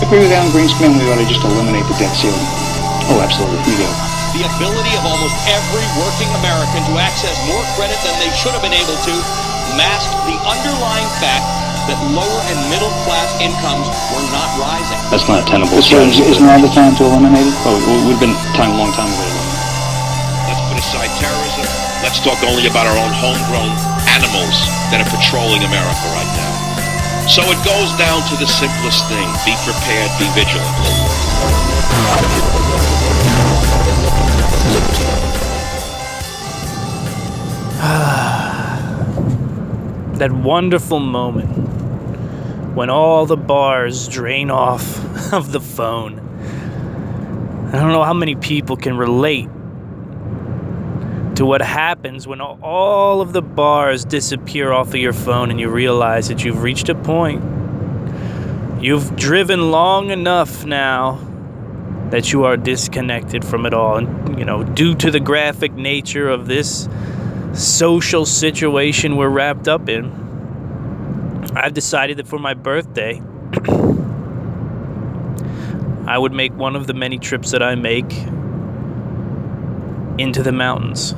Agree with Alan Greenspan, we ought to just eliminate the debt ceiling. Oh, absolutely, we do. The ability of almost every working American to access more credit than they should have been able to masked the underlying fact that lower and middle class incomes were not rising. That's not a tenable strategy. Isn't now the time to eliminate it? Oh, we've been a long time ago. Let's put aside terrorism. Let's talk only about our own homegrown animals that are patrolling America right now. So it goes down to the simplest thing. Be prepared, be vigilant. That wonderful moment when all the bars drain off of the phone. I don't know how many people can relate to what happens when all of the bars disappear off of your phone and you realize that you've reached a point. You've driven long enough now that you are disconnected from it all. And, due to the graphic nature of this social situation we're wrapped up in, I've decided that for my birthday, I would make one of the many trips that I make into the mountains.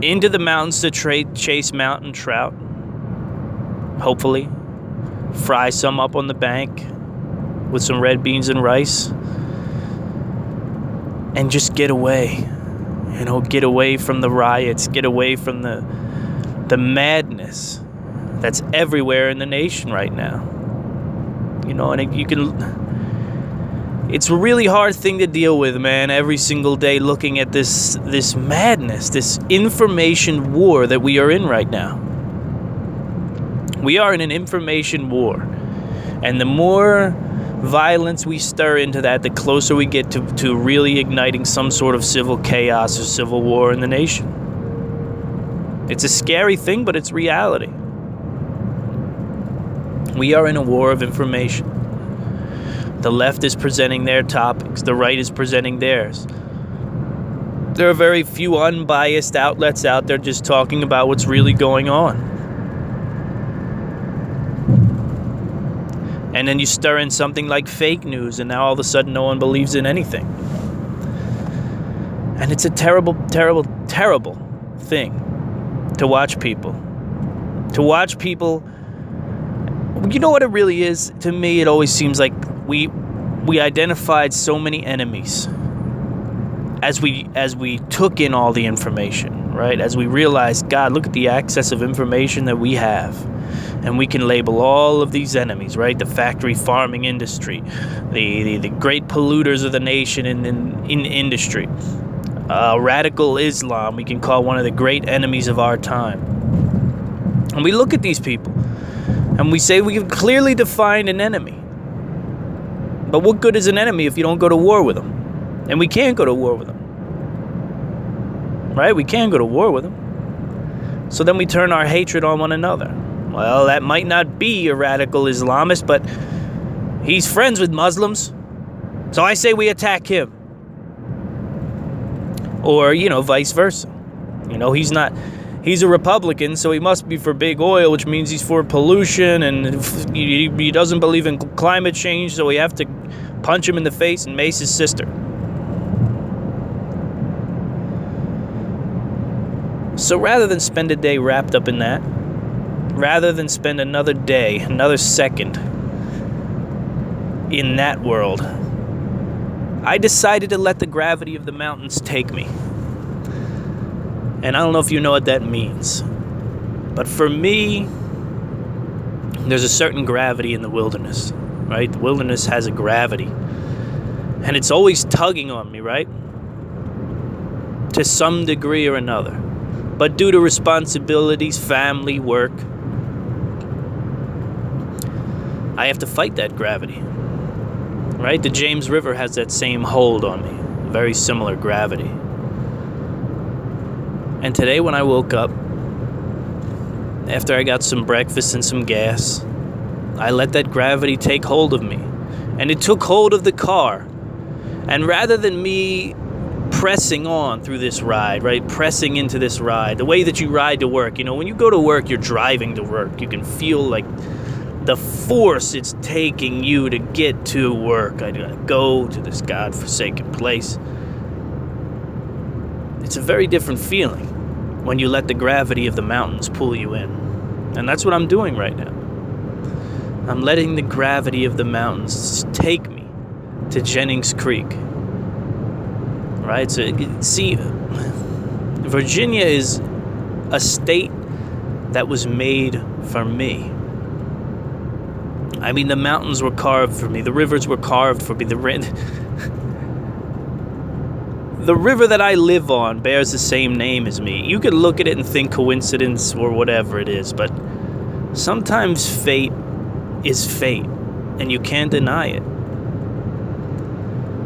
Into the mountains to chase mountain trout. Hopefully. Fry some up on the bank with some red beans and rice. And just get away. Get away from the riots. Get away from the madness that's everywhere in the nation right now. It's a really hard thing to deal with, man, every single day looking at this madness, this information war that we are in right now. We are in an information war. And the more violence we stir into that, the closer we get to really igniting some sort of civil chaos or civil war in the nation. It's a scary thing, but it's reality. We are in a war of information. The left is presenting their topics. The right is presenting theirs. There are very few unbiased outlets out there just talking about what's really going on. And then you stir in something like fake news, and now all of a sudden no one believes in anything. And it's a terrible, terrible, terrible thing to watch people. To watch people. You know what it really is? To me, it always seems like we identified so many enemies as we took in all the information, right? As we realized, God, look at the access of information that we have. And we can label all of these enemies, right? The factory farming industry, the great polluters of the nation in industry. Radical Islam, we can call one of the great enemies of our time. And we look at these people and we say we have clearly defined an enemy. But what good is an enemy if you don't go to war with them? And we can't go to war with them. Right? We can't go to war with them. So then we turn our hatred on one another. Well, that might not be a radical Islamist, but he's friends with Muslims. So I say we attack him. Or, vice versa. He's a Republican, so he must be for big oil, which means he's for pollution, and he doesn't believe in climate change, so we have to punch him in the face and mace his sister. So rather than spend a day wrapped up in that, rather than spend another day, another second in that world, I decided to let the gravity of the mountains take me. And I don't know if you know what that means. But for me, there's a certain gravity in the wilderness, right? The wilderness has a gravity. And it's always tugging on me, right? To some degree or another. But due to responsibilities, family, work, I have to fight that gravity, right? The James River has that same hold on me, very similar gravity. And today when I woke up, after I got some breakfast and some gas, I let that gravity take hold of me. And it took hold of the car. And rather than me pressing on through this ride, right? Pressing into this ride, the way that you ride to work. When you go to work, you're driving to work. You can feel like the force it's taking you to get to work. I gotta go to this godforsaken place. It's a very different feeling when you let the gravity of the mountains pull you in. And that's what I'm doing right now. I'm letting the gravity of the mountains take me to Jennings Creek. Right? So, see, Virginia is a state that was made for me. I mean, the mountains were carved for me. The rivers were carved for me. The river that I live on bears the same name as me. You could look at it and think coincidence or whatever it is, but sometimes fate is fate, and you can't deny it.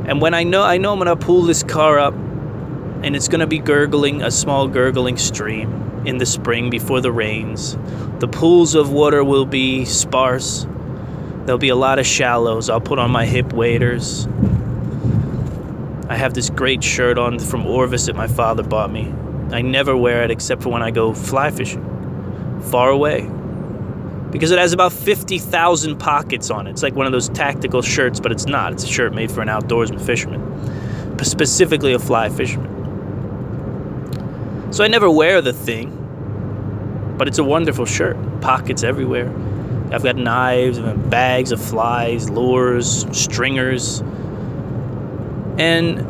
And when I know I'm going to pull this car up, and it's going to be gurgling, a small gurgling stream in the spring before the rains. The pools of water will be sparse. There'll be a lot of shallows. I'll put on my hip waders. I have this great shirt on from Orvis that my father bought me. I never wear it except for when I go fly fishing, far away. Because it has about 50,000 pockets on it. It's like one of those tactical shirts, but it's not. It's a shirt made for an outdoorsman fisherman, specifically a fly fisherman. So I never wear the thing, but it's a wonderful shirt. Pockets everywhere. I've got knives and bags of flies, lures, stringers. And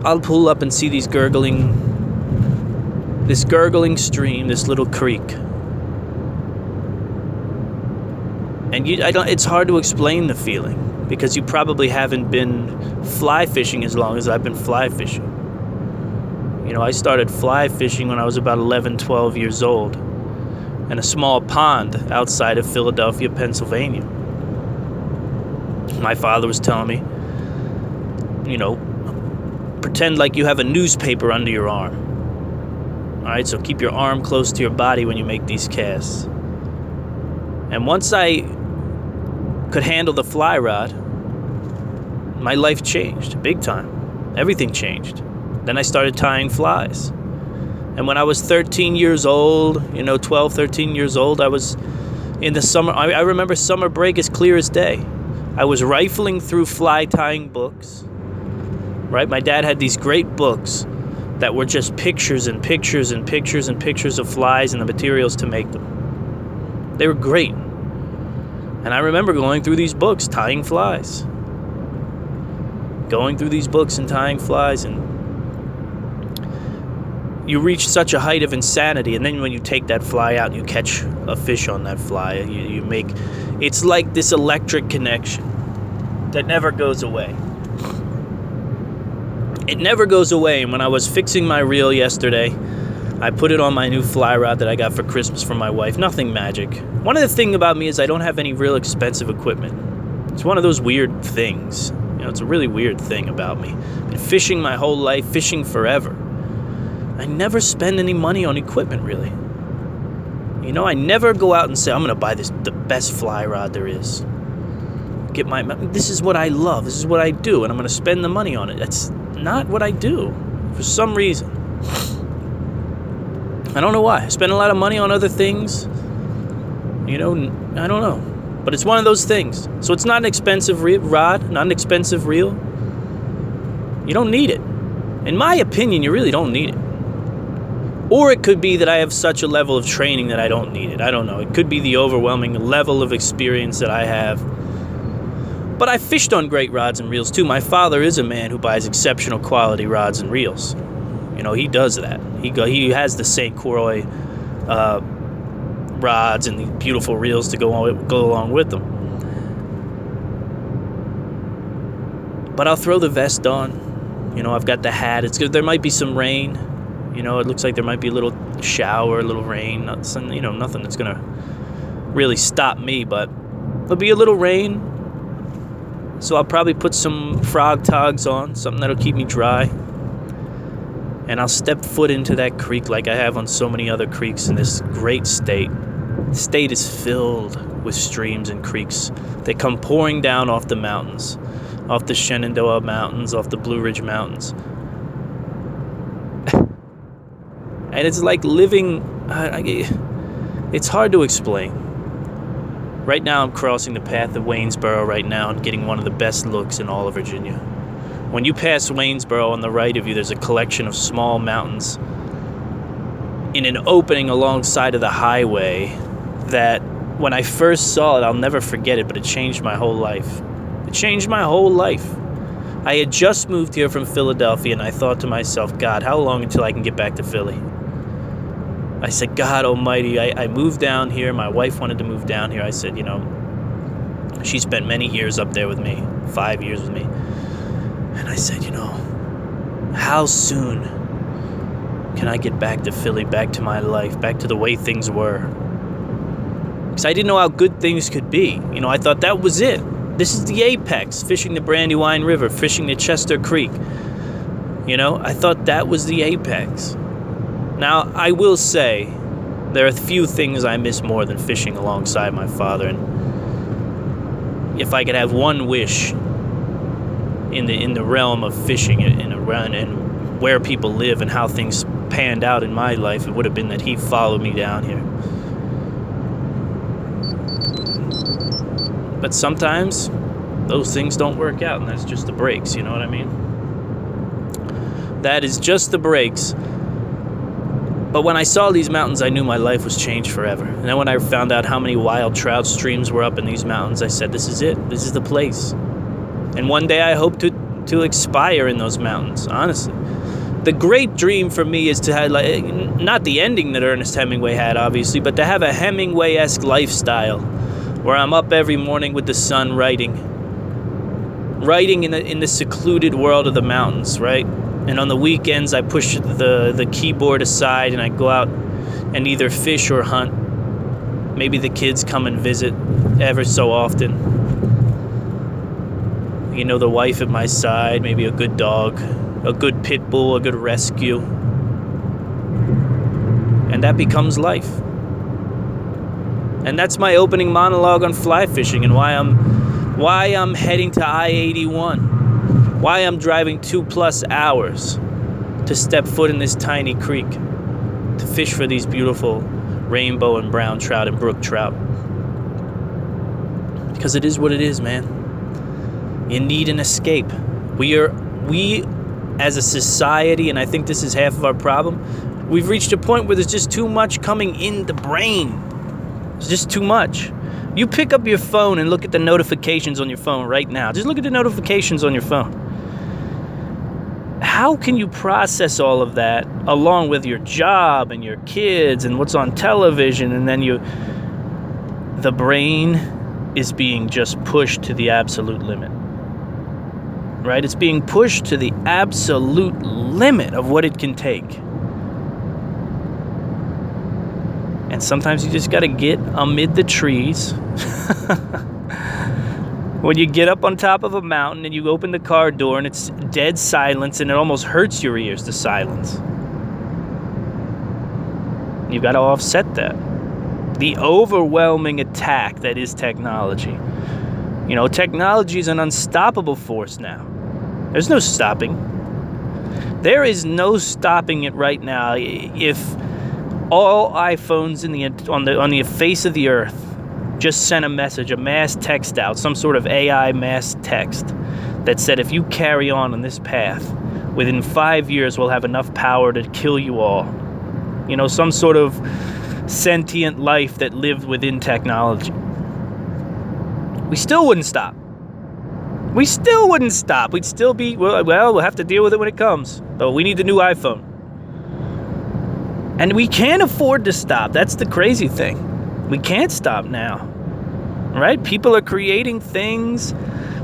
I'll pull up and see this gurgling stream, this little creek. And it's hard to explain the feeling because you probably haven't been fly fishing as long as I've been fly fishing. You know, I started fly fishing when I was about 11, 12 years old in a small pond outside of Philadelphia, Pennsylvania. My father was telling me, you know, pretend like you have a newspaper under your arm. All right, so keep your arm close to your body when you make these casts. And once I could handle the fly rod, my life changed big time. Everything changed. Then I started tying flies. And when I was 13 years old, 12, 13 years old, I was in the summer. I remember summer break as clear as day. I was rifling through fly tying books. Right? My dad had these great books that were just pictures and pictures and pictures and pictures of flies and the materials to make them. They were great. And I remember going through these books, tying flies. Going through these books and tying flies, and you reach such a height of insanity, and then when you take that fly out and you catch a fish on that fly, you make, it's like this electric connection that never goes away. It never goes away. And when I was fixing my reel yesterday, I put it on my new fly rod that I got for Christmas from my wife. Nothing magic. One of the things about me is I don't have any real expensive equipment. It's one of those weird things. It's a really weird thing about me. Been fishing my whole life, fishing forever. I never spend any money on equipment, really. I never go out and say, I'm going to buy the best fly rod there is. This is what I love. This is what I do, and I'm going to spend the money on it. That's not what I do, for some reason. I don't know why. I spend a lot of money on other things. I don't know. But it's one of those things. So it's not an expensive rod, not an expensive reel. You don't need it. In my opinion, you really don't need it. Or it could be that I have such a level of training that I don't need it. I don't know. It could be the overwhelming level of experience that I have. But I fished on great rods and reels too. My father is a man who buys exceptional quality rods and reels. He does that. He has the St. Croix rods and the beautiful reels to go along with them. But I'll throw the vest on. I've got the hat. It's good. There might be some rain. It looks like there might be a little shower, a little rain. Nothing that's gonna really stop me, but there'll be a little rain. So I'll probably put some frog togs on, something that'll keep me dry. And I'll step foot into that creek like I have on so many other creeks in this great state. The state is filled with streams and creeks. They come pouring down off the mountains, off the Shenandoah Mountains, off the Blue Ridge Mountains. And it's like living, it's hard to explain. Right now I'm crossing the path of Waynesboro right now and getting one of the best looks in all of Virginia. When you pass Waynesboro, on the right of you, there's a collection of small mountains in an opening alongside of the highway that when I first saw it, I'll never forget it, but it changed my whole life. It changed my whole life. I had just moved here from Philadelphia, and I thought to myself, God, how long until I can get back to Philly? I said, God almighty, I moved down here. My wife wanted to move down here. I said, she spent many years up there with me, 5 years with me. And I said, how soon can I get back to Philly, back to my life, back to the way things were? Because I didn't know how good things could be. I thought that was it. This is the apex, fishing the Brandywine River, fishing the Chester Creek. I thought that was the apex. Now, I will say, there are a few things I miss more than fishing alongside my father. And if I could have one wish in the realm of fishing and where people live and how things panned out in my life, it would have been that he followed me down here. But sometimes those things don't work out, and that's just the breaks, you know what I mean? That is just the breaks. But when I saw these mountains, I knew my life was changed forever. And then when I found out how many wild trout streams were up in these mountains, I said, this is it. This is the place. And one day I hope to expire in those mountains, honestly. The great dream for me is to have, not the ending that Ernest Hemingway had, obviously, but to have a Hemingway-esque lifestyle where I'm up every morning with the sun writing in the secluded world of the mountains, right? And on the weekends, I push the keyboard aside and I go out and either fish or hunt. Maybe the kids come and visit ever so often. The wife at my side, maybe a good dog, a good pit bull, a good rescue. And that becomes life. And that's my opening monologue on fly fishing and why I'm heading to I-81. Why I'm driving 2+ hours to step foot in this tiny creek to fish for these beautiful rainbow and brown trout and brook trout. Because it is what it is, man. You need an escape. We as a society, and I think this is half of our problem, we've reached a point where there's just too much coming in the brain. It's just too much. You pick up your phone and look at the notifications on your phone right now. Just look at the notifications on your phone. How can you process all of that along with your job and your kids and what's on television, and then the brain is being just pushed to the absolute limit, right? It's being pushed to the absolute limit of what it can take. And sometimes you just got to get amid the trees. When you get up on top of a mountain and you open the car door and it's dead silence and it almost hurts your ears, the silence. You've got to offset that. The overwhelming attack that is technology. Technology is an unstoppable force now. There's no stopping. There is no stopping it right now. If all iPhones on the face of the earth just sent a message, a mass text out, some sort of AI mass text that said, if you carry on this path, within 5 years we'll have enough power to kill you all. Some sort of sentient life that lived within technology. We still wouldn't stop. We'd still be, we'll have to deal with it when it comes. But we need the new iPhone. And we can't afford to stop. That's the crazy thing. We can't stop now, right? People are creating things.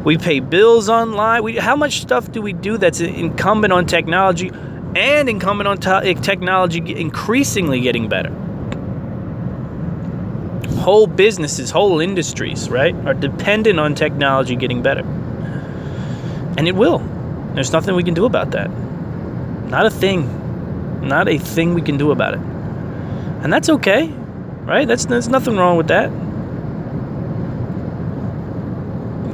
We pay bills online. How much stuff do we do that's incumbent on technology and incumbent on technology increasingly getting better? Whole businesses, whole industries, right, are dependent on technology getting better. And it will. There's nothing we can do about that. Not a thing. Not a thing we can do about it. And that's okay. Right? There's nothing wrong with that.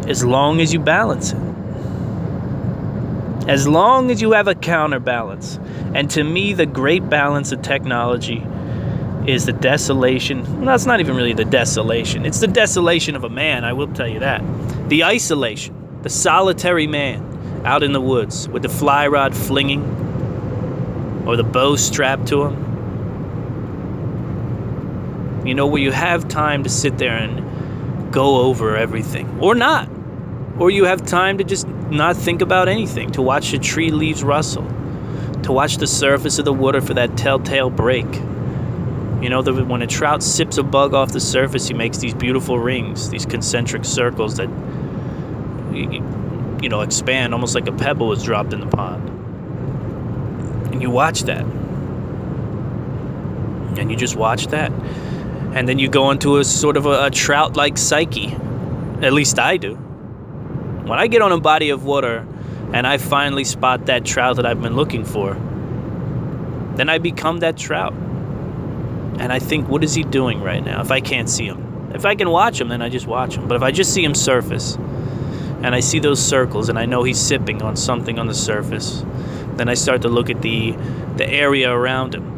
As long as you balance it. As long as you have a counterbalance. And to me, the great balance of technology is the desolation. Well, that's not even really the desolation. It's the desolation of a man, I will tell you that. The isolation, the solitary man out in the woods with the fly rod flinging or the bow strapped to him. You know, where you have time to sit there and go over everything. Or not. Or you have time to just not think about anything, to watch the tree leaves rustle, to watch the surface of the water for that telltale break. You know, when a trout sips a bug off the surface, he makes these beautiful rings, these concentric circles that, you know, expand almost like a pebble was dropped in the pond. And you watch that. And you just watch that. And then you go into a sort of a trout-like psyche. At least I do. When I get on a body of water and I finally spot that trout that I've been looking for, then I become that trout. And I think, what is he doing right now if I can't see him? If I can watch him, then I just watch him. But if I just see him surface, and I see those circles, and I know he's sipping on something on the surface, then I start to look at the area around him.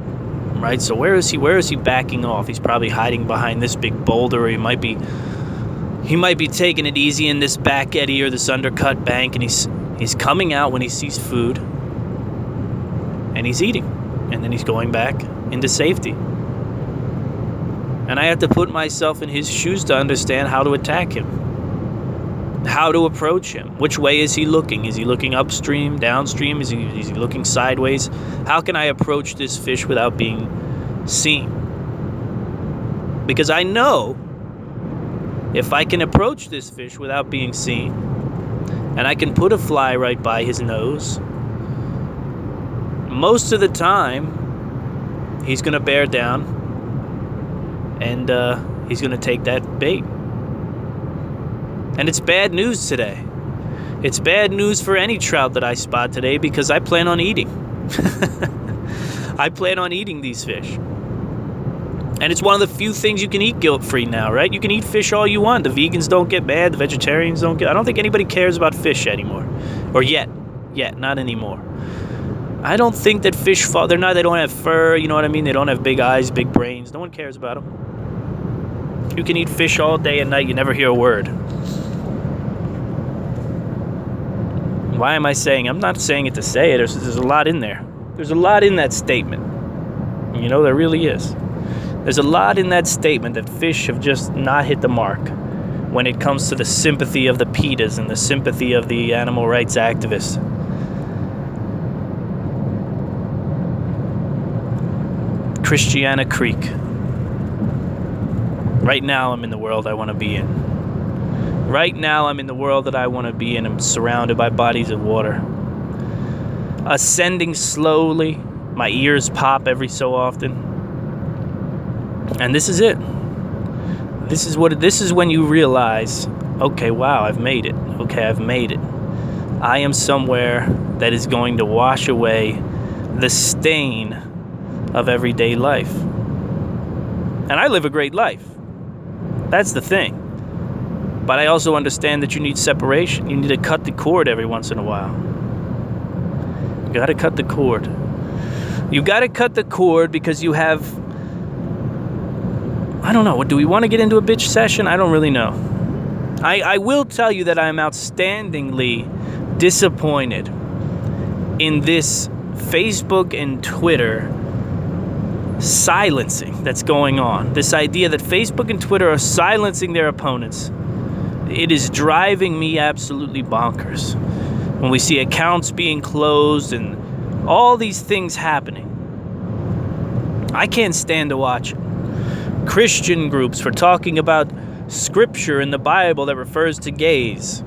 Right? So where is he backing off? He's probably hiding behind this big boulder, or he might be taking it easy in this back eddy or this undercut bank, and he's coming out when he sees food, and he's eating, and then he's going back into safety. And I have to put myself in his shoes to understand how to attack him, how to approach him. Which way is he looking? Is he looking upstream, downstream? Is he looking sideways? How can I approach this fish without being seen? Because I know if I can approach this fish without being seen, and I can put a fly right by his nose, most of the time he's going to bear down, and he's going to take that bait. And it's bad news today. It's bad news for any trout that I spot today, because I plan on eating. I plan on eating these fish. And it's one of the few things you can eat guilt-free now, right? You can eat fish all you want. The vegans don't get mad. The vegetarians don't get... I don't think anybody cares about fish anymore. Or yet. Not anymore. I don't think that fish fall... They don't have fur, you know what I mean? They don't have big eyes, big brains. No one cares about them. You can eat fish all day and night. You never hear a word. Why am I saying? I'm not saying it to say it. There's a lot in there. There's a lot in that statement. You know, there really is. There's a lot in that statement that fish have just not hit the mark when it comes to the sympathy of the PETAs and the sympathy of the animal rights activists. Christiana Creek. Right now I'm in the world I want to be in. Right now I'm in the world that I want to be in. I'm surrounded by bodies of water. Ascending slowly. My ears pop every so often. And this is it. This is when you realize, okay, wow, I've made it. Okay, I've made it. I am somewhere that is going to wash away the stain of everyday life. And I live a great life. That's the thing. But I also understand that you need separation. You need to cut the cord every once in a while. You got to cut the cord. You got to cut the cord because you have... I don't know. Do we want to get into a bitch session? I don't really know. I will tell you that I'm outstandingly disappointed in this Facebook and Twitter silencing that's going on. This idea that Facebook and Twitter are silencing their opponents. It is driving me absolutely bonkers. When we see accounts being closed and all these things happening, I can't stand to watch it. Christian groups for talking about scripture in the Bible that refers to gays.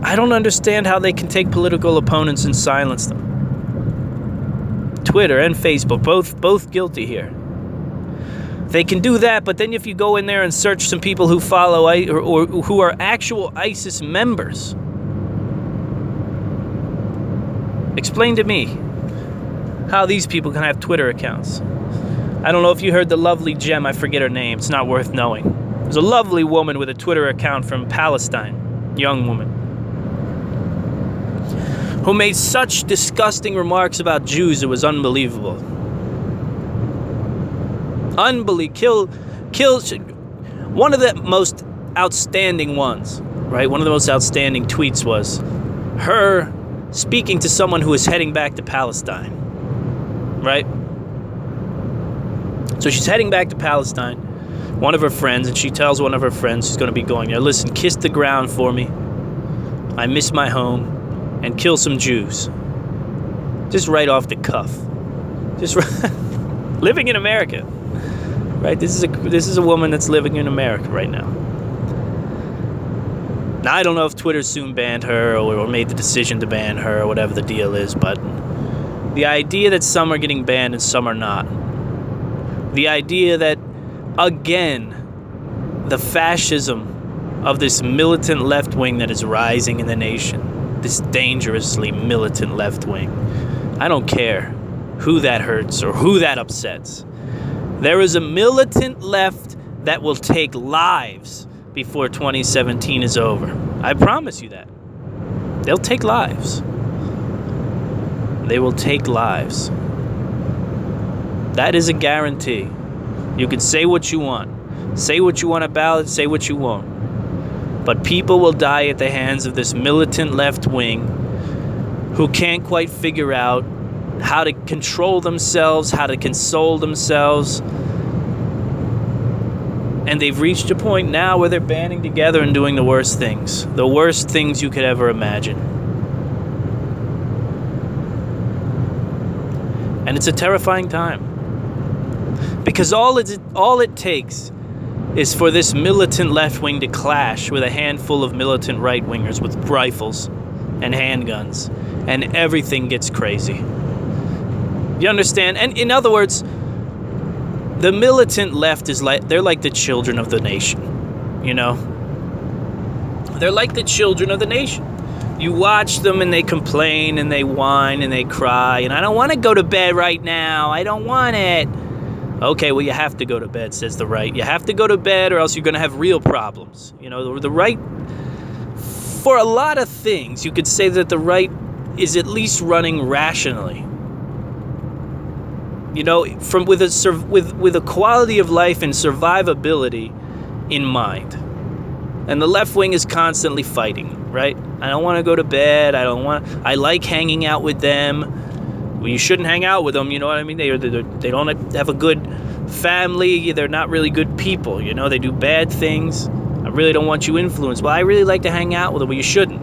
I don't understand how they can take political opponents and silence them. Twitter and Facebook, both guilty here. They can do that, but then if you go in there and search some people who follow or who are actual ISIS members, explain to me how these people can have Twitter accounts. I don't know if you heard the lovely gem, I forget her name, it's not worth knowing. There's a lovely woman with a Twitter account from Palestine, young woman, who made such disgusting remarks about Jews, it was unbelievable. Kill. One of the most outstanding ones, right? One of the most outstanding tweets was her speaking to someone who is heading back to Palestine, right? So she's heading back to Palestine, one of her friends, and she tells one of her friends who's going to be going there, listen, kiss the ground for me. I miss my home, and kill some Jews. Just right off the cuff. Just living in America, right? This is a woman that's living in America right now. Now, I don't know if Twitter soon banned her or made the decision to ban her or whatever the deal is, but the idea that some are getting banned and some are not. The idea that, again, the fascism of this militant left wing that is rising in the nation, this dangerously militant left wing, I don't care who that hurts or who that upsets. There is a militant left that will take lives before 2017 is over. I promise you that. They'll take lives. They will take lives. That is a guarantee. You can say what you want. Say what you want about it, say what you want. But people will die at the hands of this militant left wing who can't quite figure out how to control themselves, how to console themselves. And they've reached a point now where they're banding together and doing the worst things you could ever imagine. And it's a terrifying time. Because all it takes is for this militant left wing to clash with a handful of militant right wingers with rifles and handguns, and everything gets crazy. You understand? And in other words, the militant left they're like the children of the nation, you know? They're like the children of the nation. You watch them and they complain and they whine and they cry, and I don't want to go to bed right now. I don't want it. Okay, well, you have to go to bed, says the right. You have to go to bed or else you're going to have real problems. You know, the right, for a lot of things, you could say that the right is at least running rationally. You know, with a quality of life and survivability in mind. And the left wing is constantly fighting, right? I don't want to go to bed. I like hanging out with them. Well, you shouldn't hang out with them, you know what I mean? They don't have a good family. They're not really good people, you know? They do bad things. I really don't want you influenced. Well, I really like to hang out with them. Well, you shouldn't.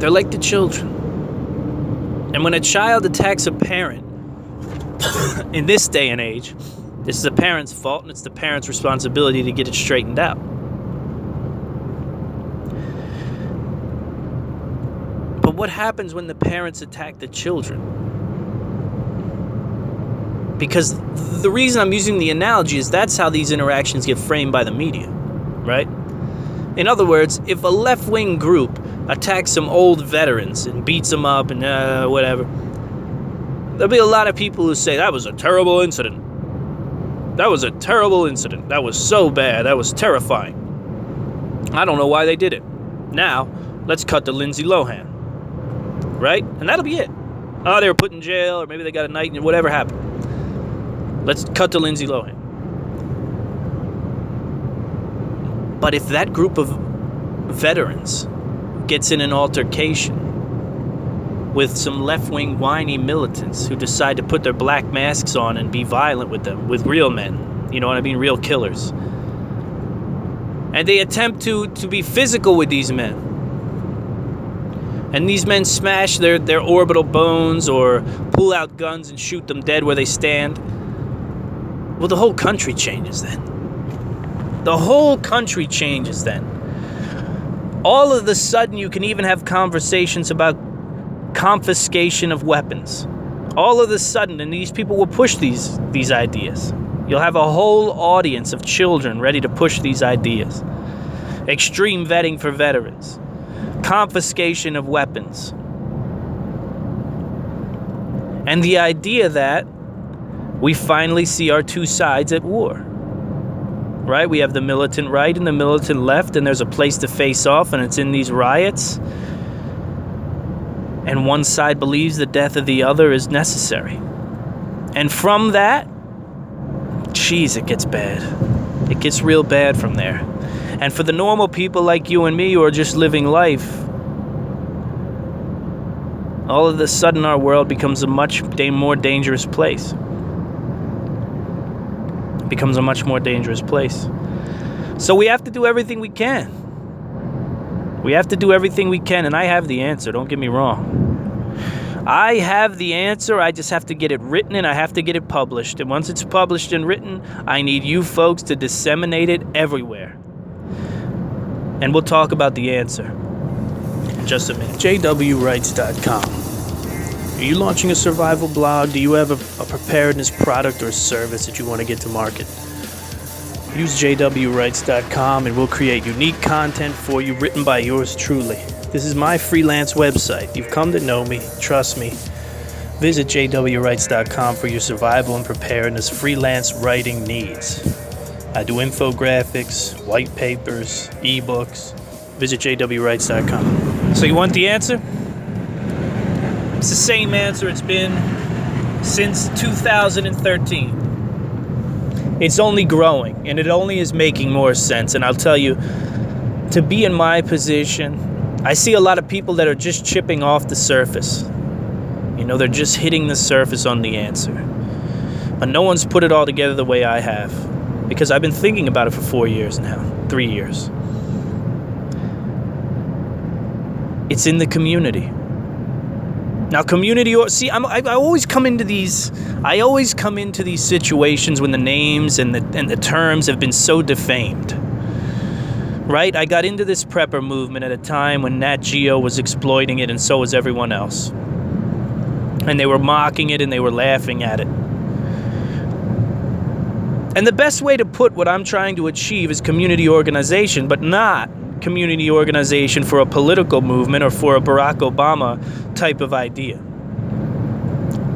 They're like the children. And when a child attacks a parent, in this day and age, this is a parent's fault, and it's the parent's responsibility to get it straightened out. But what happens when the parents attack the children? Because the reason I'm using the analogy is that's how these interactions get framed by the media, right? In other words, if a left-wing group attacks some old veterans and beats them up and whatever, there'll be a lot of people who say, that was a terrible incident. That was a terrible incident. That was so bad. That was terrifying. I don't know why they did it. Now, let's cut to Lindsay Lohan. Right? And that'll be it. Oh, they were put in jail, or maybe they got a night, and whatever happened. Let's cut to Lindsay Lohan. But if that group of veterans gets in an altercation with some left-wing whiny militants who decide to put their black masks on and be violent with them, with real men, you know what I mean, real killers, and they attempt to be physical with these men, and these men smash their orbital bones or pull out guns and shoot them dead where they stand, well, the whole country changes then. The whole country changes then. All of a sudden, you can even have conversations about confiscation of weapons. All of a sudden, and these people will push these ideas. You'll have a whole audience of children ready to push these ideas. Extreme vetting for veterans. Confiscation of weapons. And the idea that we finally see our two sides at war. Right? We have the militant right and the militant left, and there's a place to face off, and it's in these riots. And one side believes the death of the other is necessary. And from that, geez, it gets bad. It gets real bad from there. And for the normal people like you and me who are just living life, all of a sudden our world becomes a much more dangerous place. It becomes a much more dangerous place. So we have to do everything we can. We have to do everything we can, and I have the answer, don't get me wrong. I have the answer, I just have to get it written and I have to get it published. And once it's published and written, I need you folks to disseminate it everywhere. And we'll talk about the answer in just a minute. jwrights.com. Are you launching a survival blog? Do you have a preparedness product or service that you want to get to market? Use jwrights.com and we'll create unique content for you written by yours truly. This is my freelance website. You've come to know me. Trust me. Visit jwrights.com for your survival and preparedness freelance writing needs. I do infographics, white papers, ebooks. Visit jwrights.com. So you want the answer? It's the same answer it's been since 2013. It's only growing, and it only is making more sense. And I'll tell you, to be in my position, I see a lot of people that are just chipping off the surface. You know, they're just hitting the surface on the answer. But no one's put it all together the way I have. Because I've been thinking about it for 4 years now. 3 years. It's in the community. Now, community, see, I always come into these situations when the names and the terms have been so defamed. Right? I got into this prepper movement at a time when Nat Geo was exploiting it, and so was everyone else. And they were mocking it and they were laughing at it. And the best way to put what I'm trying to achieve is community organization, but not community organization for a political movement or for a Barack Obama type of idea.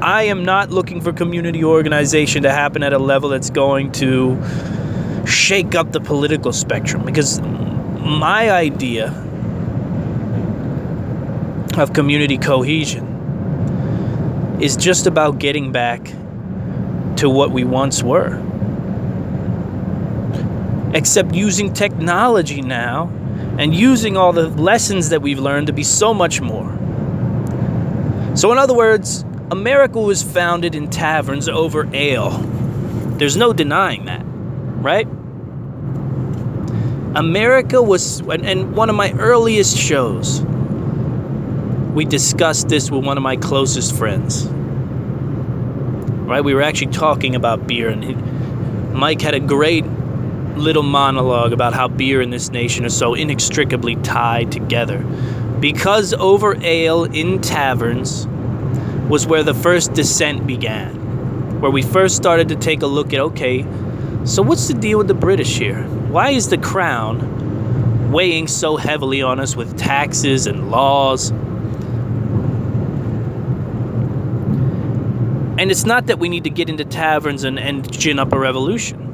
I am not looking for community organization to happen at a level that's going to shake up the political spectrum, because my idea of community cohesion is just about getting back to what we once were, except using technology now and using all the lessons that we've learned to be so much more. So in other words, America was founded in taverns over ale. There's no denying that, right? America was, and one of my earliest shows, we discussed this with one of my closest friends. Right? We were actually talking about beer, and Mike had a great little monologue about how beer in this nation are so inextricably tied together. Because over ale in taverns was where the first descent began. Where we first started to take a look at, okay, so what's the deal with the British here? Why is the crown weighing so heavily on us with taxes and laws? And it's not that we need to get into taverns and gin up a revolution.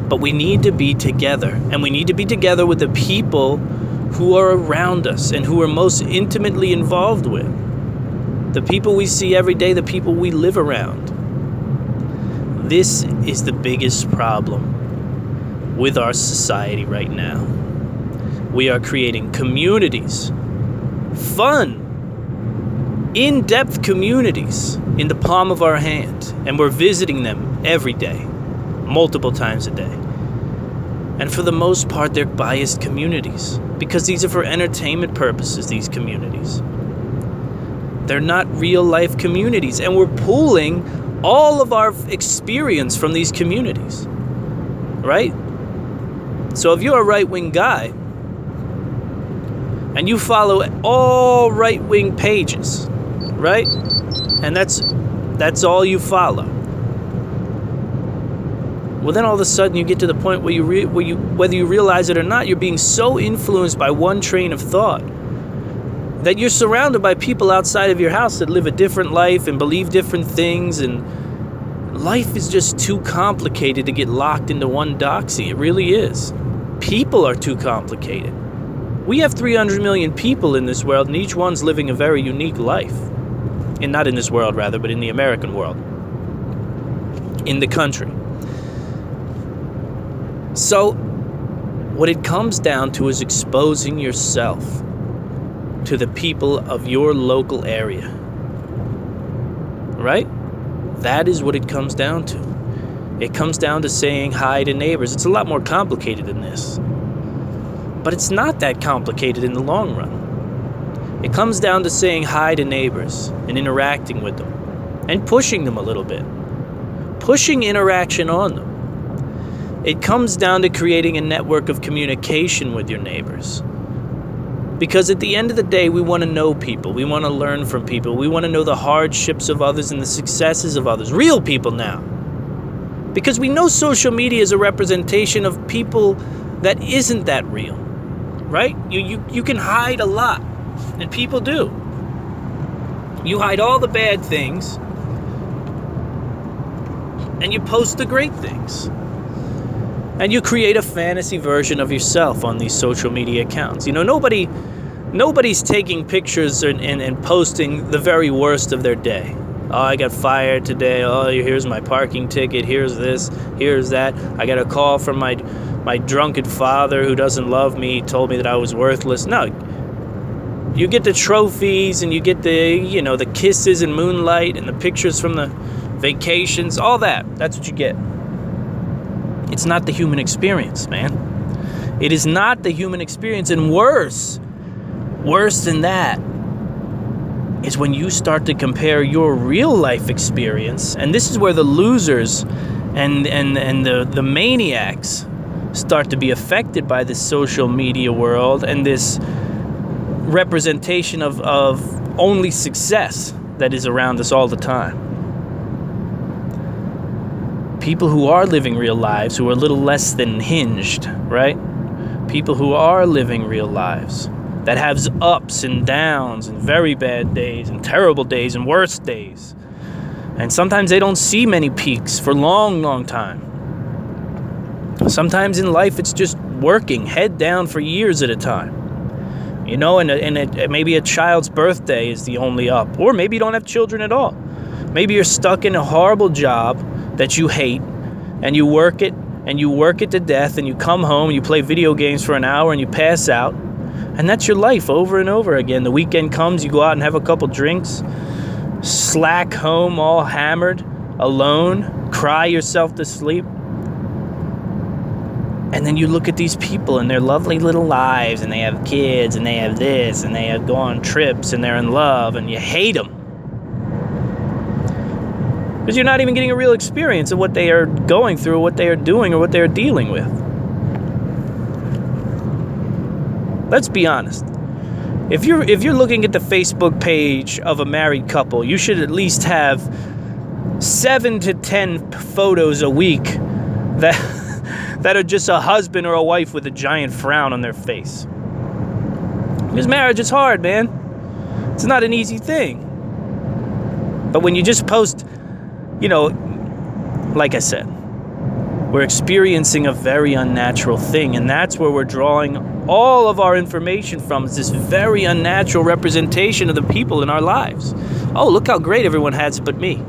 But we need to be together. And we need to be together with the people who are around us and who are most intimately involved with. The people we see every day, the people we live around. This is the biggest problem with our society right now. We are creating communities, fun, in-depth communities in the palm of our hand, and we're visiting them every day, multiple times a day. And for the most part, they're biased communities, because these are for entertainment purposes, these communities. They're not real-life communities, and we're pooling all of our experience from these communities, right? So if you're a right-wing guy, and you follow all right-wing pages, right? And that's all you follow. Well, then all of a sudden you get to the point where whether you realize it or not, you're being so influenced by one train of thought that you're surrounded by people outside of your house that live a different life and believe different things, and life is just too complicated to get locked into one doxy. It really is. People are too complicated. We have 300 million people in this world, and each one's living a very unique life. And not in this world, rather, but in the American world. in the country. So what it comes down to is exposing yourself to the people of your local area. Right? That is what it comes down to. It comes down to saying hi to neighbors. It's a lot more complicated than this. But it's not that complicated in the long run. It comes down to saying hi to neighbors and interacting with them and pushing them a little bit. Pushing interaction on them. It comes down to creating a network of communication with your neighbors. Because at the end of the day, we want to know people. We want to learn from people. We want to know the hardships of others and the successes of others. Real people now. Because we know social media is a representation of people that isn't that real. Right? You can hide a lot. And people do. You hide all the bad things. And you post the great things. And you create a fantasy version of yourself on these social media accounts. You know, nobody's taking pictures and posting the very worst of their day. Oh, I got fired today. Oh, here's my parking ticket. Here's this. Here's that. I got a call from my drunken father who doesn't love me. He told me that I was worthless. No. You get the trophies and you get the kisses and moonlight and the pictures from the vacations. All that. That's what you get. It's not the human experience, man. It is not the human experience. And worse than that is when you start to compare your real life experience. And this is where the losers and the maniacs start to be affected by this social media world and this representation of only success that is around us all the time. People who are living real lives, who are a little less than hinged, right? People who are living real lives that have ups and downs and very bad days and terrible days and worse days. And sometimes they don't see many peaks for long, long time. Sometimes in life it's just working head down for years at a time. You know, and maybe a child's birthday is the only up. Or maybe you don't have children at all. Maybe you're stuck in a horrible job that you hate, and you work it to death, and you come home and you play video games for an hour and you pass out, and that's your life over and over again. The weekend comes, you go out and have a couple drinks, slack home all hammered, alone, cry yourself to sleep, and then you look at these people and their lovely little lives, and they have kids, and they have this, and they have go on trips, and they're in love, and you hate them. Because you're not even getting a real experience of what they are going through, or what they are doing, or what they are dealing with. Let's be honest. If you're looking at the Facebook page of a married couple, you should at least have 7 to 10 photos a week that are just a husband or a wife with a giant frown on their face. Because marriage is hard, man. It's not an easy thing. But when you just post, like I said, we're experiencing a very unnatural thing, and that's where we're drawing all of our information from, is this very unnatural representation of the people in our lives. Oh, look how great everyone has it but me.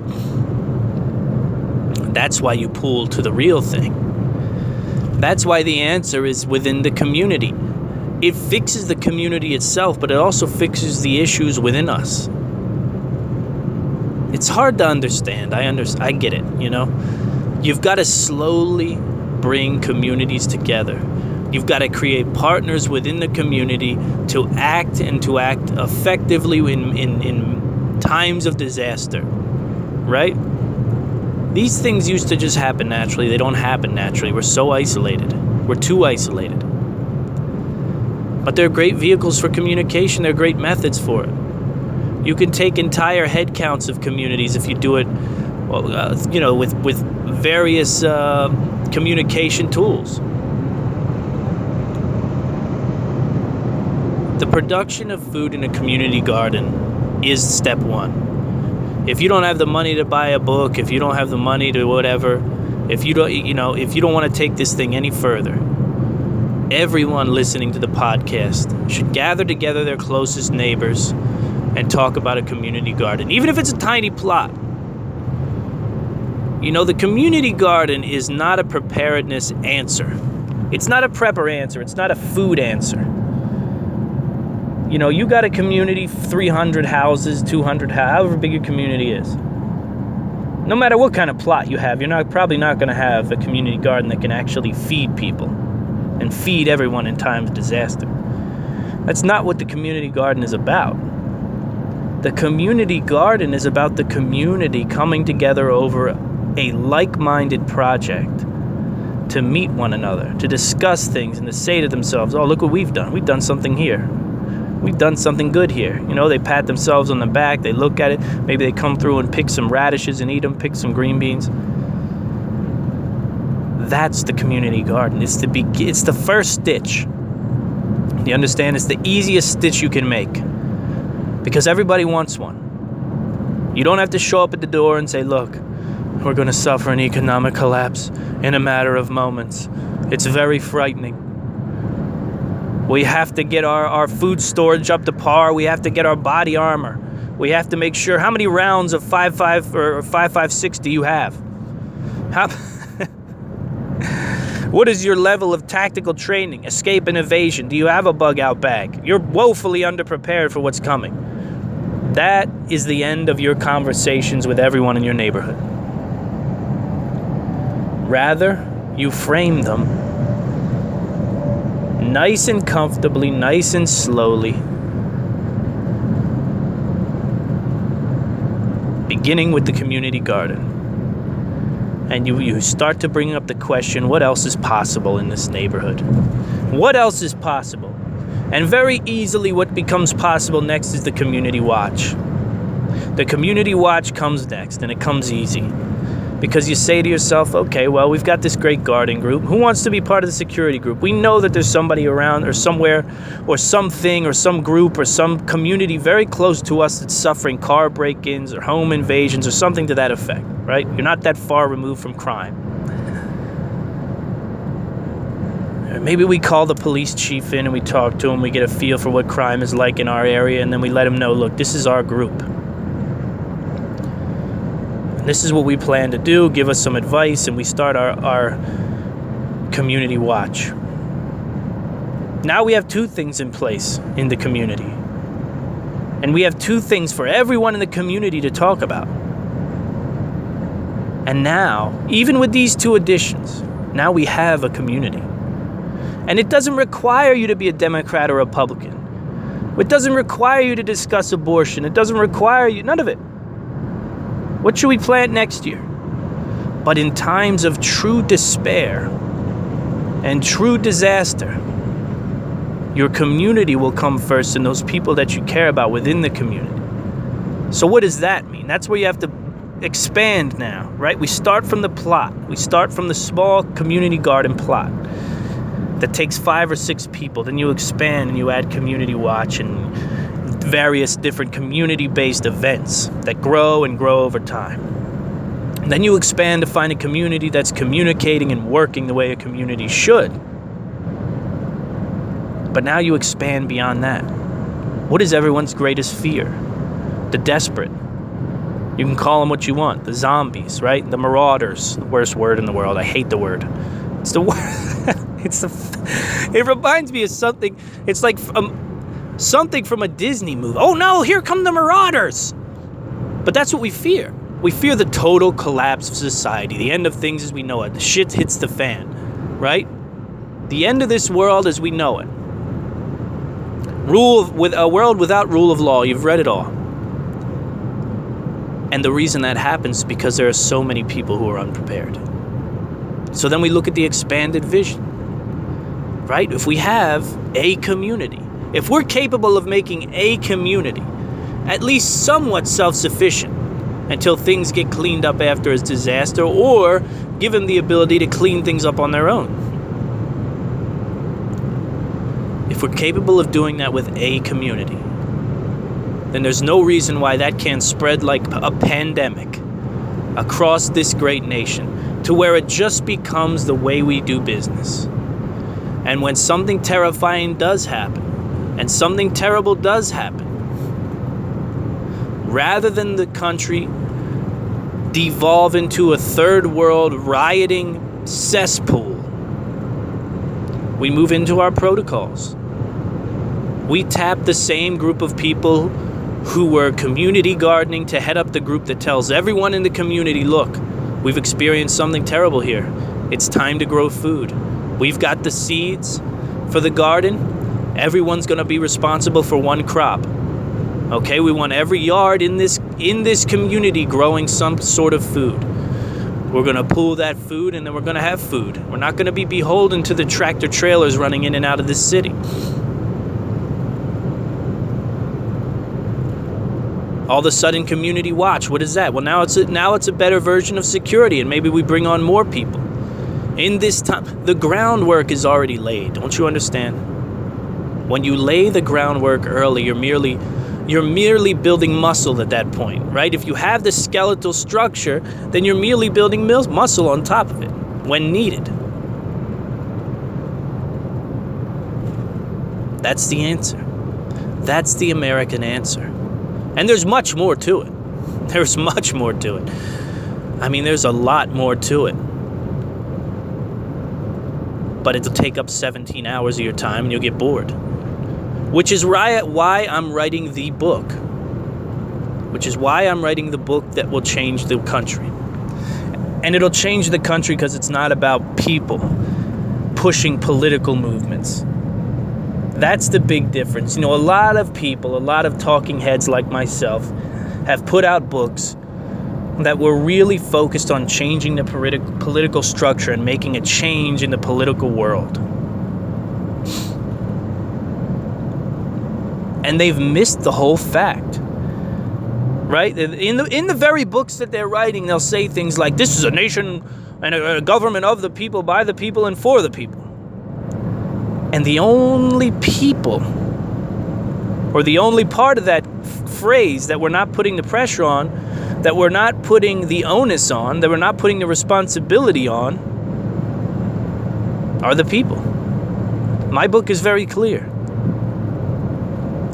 That's why you pull to the real thing. That's why the answer is within the community. It fixes the community itself, but it also fixes the issues within us. It's hard to understand. I get it, You've got to slowly bring communities together. You've got to create partners within the community to act effectively in times of disaster, right? These things used to just happen naturally. They don't happen naturally. We're so isolated. We're too isolated. But they're great vehicles for communication. They're great methods for it. You can take entire head counts of communities if you do it, with various communication tools. The production of food in a community garden is step one. If you don't have the money to buy a book, if you don't have the money to whatever, if you don't want to take this thing any further, everyone listening to the podcast should gather together their closest neighbors and talk about a community garden, even if it's a tiny plot. You know, the community garden is not a preparedness answer. It's not a prepper answer. It's not a food answer. You know, you got a community, 300 houses, 200, however big your community is. No matter what kind of plot you have, you're probably not going to have a community garden that can actually feed people and feed everyone in times of disaster. That's not what the community garden is about. The community garden is about the community coming together over a like-minded project to meet one another, to discuss things and to say to themselves, oh, look what we've done. We've done something here. We've done something good here. You know, they pat themselves on the back, they look at it, maybe they come through and pick some radishes and eat them, pick some green beans. That's the community garden. It's the first stitch. You understand? It's the easiest stitch you can make because everybody wants one. You don't have to show up at the door and say, look, we're going to suffer an economic collapse in a matter of moments. It's very frightening. We have to get our food storage up to par. We have to get our body armor. We have to make sure. How many rounds of 5.5 or 5.56 do you have? What is your level of tactical training, escape and evasion? Do you have a bug out bag? You're woefully underprepared for what's coming. That is the end of your conversations with everyone in your neighborhood. Rather, you frame them nice and comfortably, nice and slowly, beginning with the community garden. And you start to bring up the question, what else is possible in this neighborhood? What else is possible? And very easily what becomes possible next is the community watch. The community watch comes next, and it comes easy. Because you say to yourself, okay, well, we've got this great garden group. Who wants to be part of the security group? We know that there's somebody around or somewhere or something or some group or some community very close to us that's suffering car break-ins or home invasions or something to that effect, right? You're not that far removed from crime. Maybe we call the police chief in and we talk to him. We get a feel for what crime is like in our area, and then we let him know, look, this is our group. This is what we plan to do. Give us some advice, and we start our community watch. Now we have two things in place in the community. And we have two things for everyone in the community to talk about. And now, even with these two additions, now we have a community. And it doesn't require you to be a Democrat or Republican. It doesn't require you to discuss abortion. It doesn't require you, none of it. What should we plant next year? But in times of true despair and true disaster, your community will come first, and those people that you care about within the community. So what does that mean? That's where you have to expand now, right? We start from the plot. We start from the small community garden plot that takes 5 or 6 people. Then you expand and you add community watch and various different community-based events that grow and grow over time. And then you expand to find a community that's communicating and working the way a community should. But now you expand beyond that. What is everyone's greatest fear? The desperate. You can call them what you want. The zombies, right? The marauders. The worst word in the world. I hate the word. It's the word. It reminds me of something. It's like something from a Disney movie. Oh no, here come the marauders. But that's what we fear. We fear the total collapse of society. The end of things as we know it. The shit hits the fan, right? The end of this world as we know it. With a world without rule of law. You've read it all. And the reason that happens is because there are so many people who are unprepared. So then we look at the expanded vision, right? If we have a community, if we're capable of making a community at least somewhat self-sufficient until things get cleaned up after a disaster, or give them the ability to clean things up on their own. If we're capable of doing that with a community, then there's no reason why that can't spread like a pandemic across this great nation to where it just becomes the way we do business. And when something terrifying does happen, and something terrible does happen, rather than the country devolve into a third world rioting cesspool. We move into our protocols. We tap the same group of people who were community gardening to head up the group that tells everyone in the community, look, we've experienced something terrible here. It's time to grow food. We've got the seeds for the garden. Everyone's going to be responsible for one crop. Okay, we want every yard in this community growing some sort of food. We're going to pool that food, and then we're going to have food. We're not going to be beholden to the tractor trailers running in and out of this city. All of a sudden, community watch. What is that? Well, now it's a better version of security, and maybe we bring on more people. In this time, the groundwork is already laid. Don't you understand? When you lay the groundwork early, you're merely building muscle at that point, right? If you have the skeletal structure, then you're merely building muscle on top of it when needed. That's the answer. That's the American answer. And there's much more to it. There's much more to it. I mean, there's a lot more to it. But it'll take up 17 hours of your time and you'll get bored. Which is why I'm writing the book. Which is why I'm writing the book that will change the country. And it'll change the country because it's not about people pushing political movements. That's the big difference. You know, a lot of people, a lot of talking heads like myself have put out books that were really focused on changing the political structure and making a change in the political world. And they've missed the whole fact, right? In the very books that they're writing, they'll say things like, this is a nation and a government of the people, by the people, and for the people. And the only people, or the only part of that phrase that we're not putting the pressure on, that we're not putting the onus on, that we're not putting the responsibility on, are the people. My book is very clear.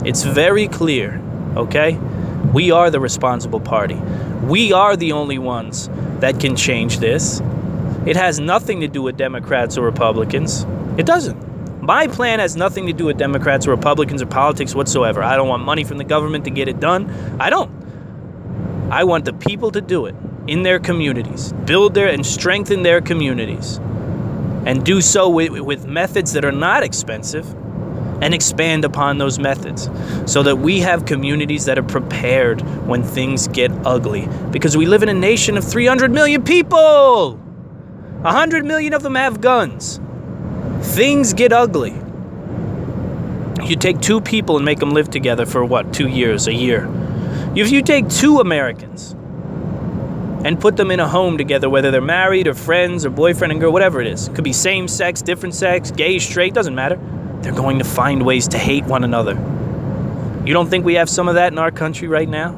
It's very clear, okay? We are the responsible party. We are the only ones that can change this. It has nothing to do with Democrats or Republicans. It doesn't. My plan has nothing to do with Democrats or Republicans or politics whatsoever. I don't want money from the government to get it done. I don't. I want the people to do it in their communities, build and strengthen their communities, and do so with methods that are not expensive, and expand upon those methods so that we have communities that are prepared when things get ugly. Because we live in a nation of 300 million people. 100 million of them have guns. Things get ugly. You take two people and make them live together for 2 years, a year. If you take two Americans and put them in a home together, whether they're married or friends or boyfriend and girl, whatever it is, it could be same sex, different sex, gay, straight, doesn't matter. They're going to find ways to hate one another. You don't think we have some of that in our country right now?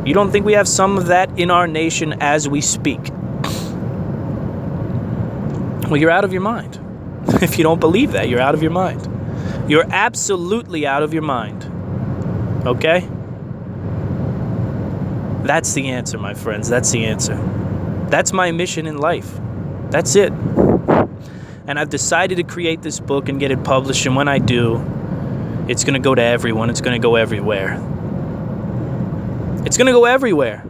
You don't think we have some of that in our nation as we speak? Well, you're out of your mind. If you don't believe that, you're out of your mind. You're absolutely out of your mind. Okay? That's the answer, my friends. That's the answer. That's my mission in life. That's it. And I've decided to create this book and get it published. And when I do, it's going to go to everyone. It's going to go everywhere. It's going to go everywhere.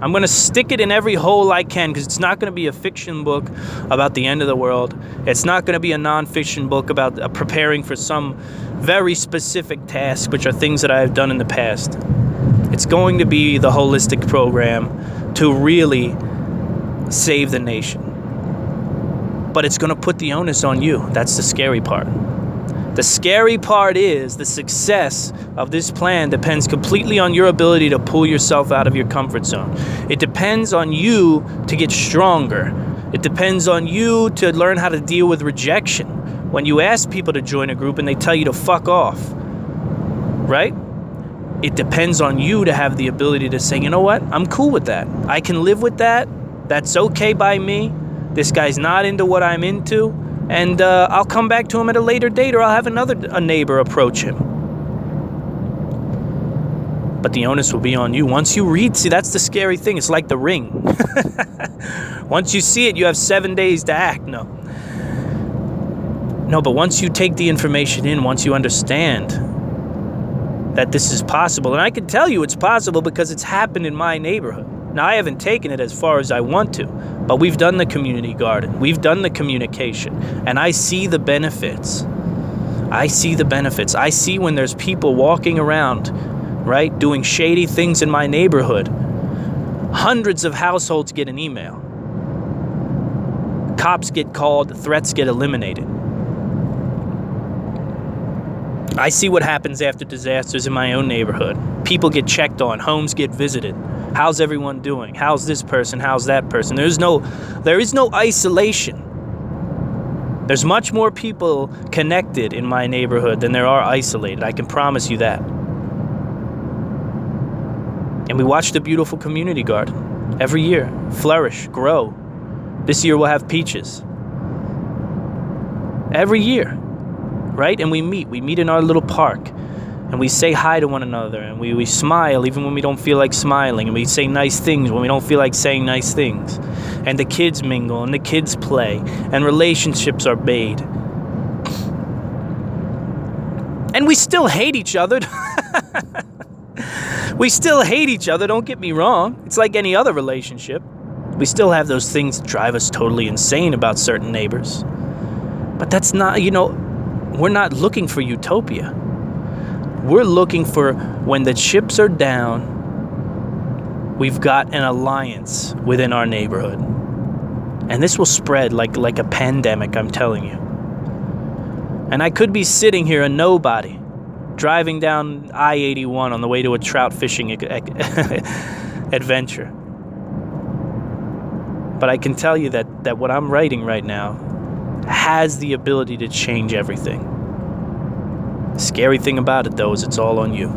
I'm going to stick it in every hole I can, because it's not going to be a fiction book about the end of the world. It's not going to be a nonfiction book about preparing for some very specific tasks, which are things that I have done in the past. It's going to be the holistic program to really save the nation. But it's going to put the onus on you. That's the scary part. The scary part is the success of this plan depends completely on your ability to pull yourself out of your comfort zone. It depends on you to get stronger. It depends on you to learn how to deal with rejection. When you ask people to join a group and they tell you to fuck off, right? It depends on you to have the ability to say, you know what? I'm cool with that. I can live with that. That's okay by me. This guy's not into what I'm into, and I'll come back to him at a later date, or I'll have a neighbor approach him. But the onus will be on you. Once you read, see, that's the scary thing. It's like The Ring. Once you see it, you have 7 days to act. No, but once you take the information in, once you understand that this is possible, and I can tell you it's possible because it's happened in my neighborhood. Now, I haven't taken it as far as I want to, but we've done the community garden. We've done the communication, and I see the benefits. I see the benefits. I see when there's people walking around, right, doing shady things in my neighborhood. Hundreds of households get an email. Cops get called, threats get eliminated. I see what happens after disasters in my own neighborhood. People get checked on, homes get visited. How's everyone doing? How's this person? How's that person? There is no isolation. There's much more people connected in my neighborhood than there are isolated. I can promise you that. And we watch the beautiful community garden every year flourish, grow. This year we'll have peaches. Every year, right? And we meet in our little park, and we say hi to one another, and we smile even when we don't feel like smiling, and we say nice things when we don't feel like saying nice things. And the kids mingle, and the kids play, and relationships are made. And we still hate each other. We still hate each other, don't get me wrong. It's like any other relationship. We still have those things that drive us totally insane about certain neighbors. But that's not, we're not looking for utopia. We're looking for when the chips are down, we've got an alliance within our neighborhood. And this will spread like a pandemic, I'm telling you. And I could be sitting here a nobody, driving down I-81 on the way to a trout fishing adventure. But I can tell you that what I'm writing right now has the ability to change everything. The scary thing about it, though, is it's all on you.